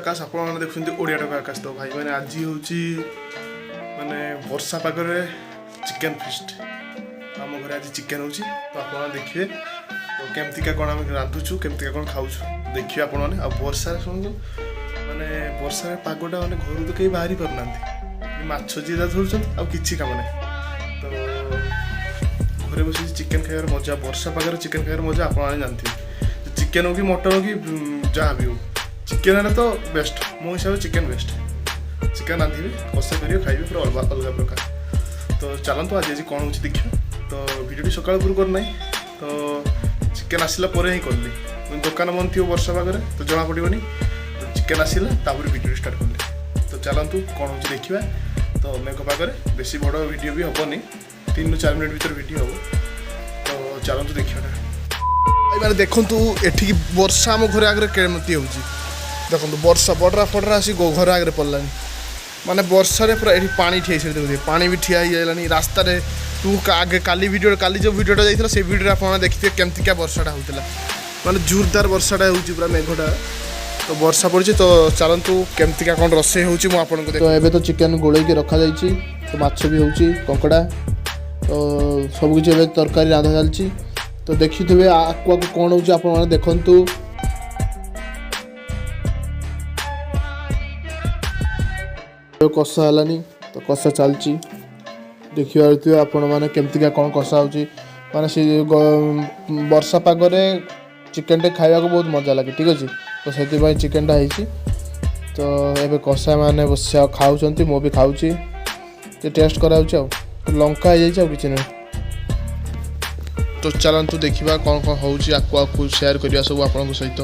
आकाश आपण देखुंती ओडिया टोका आकाश। तो भाई मैंने आज हूँ माने वर्षा पागरे चिकेन फिस्ट आम घर आज चिकेन हो तो आप देखिए तो केमतिका कौन आम रांधुचु केमतिका कौन खाऊछु देखिए आपण मैंने आ वर्षा शुणु माने वर्षा पागटा माने घर तो कहीं बाहरी पार ना माछ जी धरुचन आ किछि काम ना तो घरे बस चिकेन खाइबार मजा वर्षा पागरे चिकेन खाइबार मजा आप जानते चिकेन हो कि मटन हो कि जहाँ भी हो चिकेन है तो बेस्ट मो हिसाब से चिकेन बेस्ट चिकेन रांधि कषा कर खाइबे पूरा अलग अलग प्रकार। तो चलतु आज कौन हो देखिए तो भिडियो सका पूर्व करना तो चिकेन आसला ही कली दुकान बंद थी वर्षा पागरे तो जना पड़ोनी तो चिकेन आसला भिडियो स्टार्ट कले तो चलतु कौन हो देखा तो मेघ पागरे बेसी बड़ वीडियो भी हेनी 3 ରୁ 4 मिनट भर वीडियो हम तो चलतु देखा मैंने देखु एठिक वर्षा आम घर आगे केमती हो देखो वर्षा बडरा फडरा आसी घर आगे पड़लानी माने वर्षा पूरा ये पानी ठिया देखिए पानी भी ठिया होगा रास्ता तू आगे काली जो वीडियोटा जाइए से वीडियो आप देखिए केमतिका वर्षाटा होता माने जोरदार वर्षाटा हो पूरा मेघटा तो वर्षा पड़ी तो चलतु केमतिका कौन रोषे हो तो एबे तो चिकेन गोल रखा जाइए तो माछ भी हो कंकड़ा तो सबकि तरकारी रांधा चलती तो देखी थे आकु कौन हो देखु कषा है तो कषा चलती देखिए आपण मैंने केमतिका कौन कषा हो माने से वर्षा पागरे चिकेन टे खाइबा को बहुत मजा लगे ठीक अच्छे तो से चिकेन टा होती तो ये कषा मैंने बस खाऊँ मो भी खाऊँ टेस्ट करा लंका हो जाए कि नहीं तो चलतु देखा कौन कौन हो आकु सेयार करवा सब आप सहित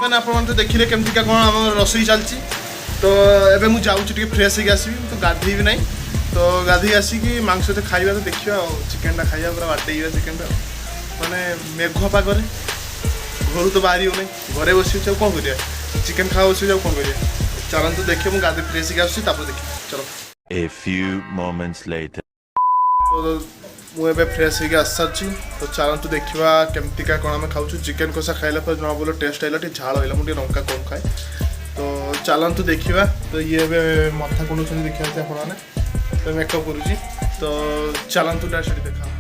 मैंने आप देखिले केमतिका कौन आम रोसई चलती तो एबे मु जाऊँ फ्रेश होगी आसबि तो गाधे भी ना तो गाधे आसिकी मांस तो खाइबा तो देखा चिकेन टा खाइबा पूरा बाटे चिकेन टा माने मेघ पागरे घर तो बाहरी हो घरे बस कौन कर चिकेन खा बस कौन कर चलतु देखिए मुझे गाधे फ्रेश होगी आस देखिए चलो A few moments later तो मुझे फ्रेश होगी आस सारी तो चलतु देखा केमतिका कौन आम खाऊँ चिकेन कषा खाइला पर जना बोलो टेस्ट आइला झाड़ है मुझे लंका कम खाए तो चलतु देखा तो ये मथा कुंड देखा आपने तो मेकअप करुँची तो चलतु डायरेक्ट देखा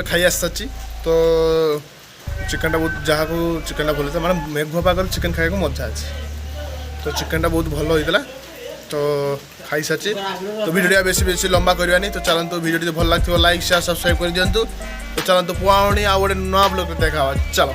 खाई आस सारी तो चिकेन टा बहुत जहाँ को चिकेन टा भल था माने मेघ पागल चिकेन खाया को मजा अच्छे तो चिकेन टा बहुत भल होता तो खाई सारी तो वीडियो बेसी बेसी लंबा करवानी तो चलतु वीडियो भल लगे लाइक शेयर सब्सक्राइब कर दिंतु तो चलतु पुणी आ गए नया ब्लॉग देखा चलो।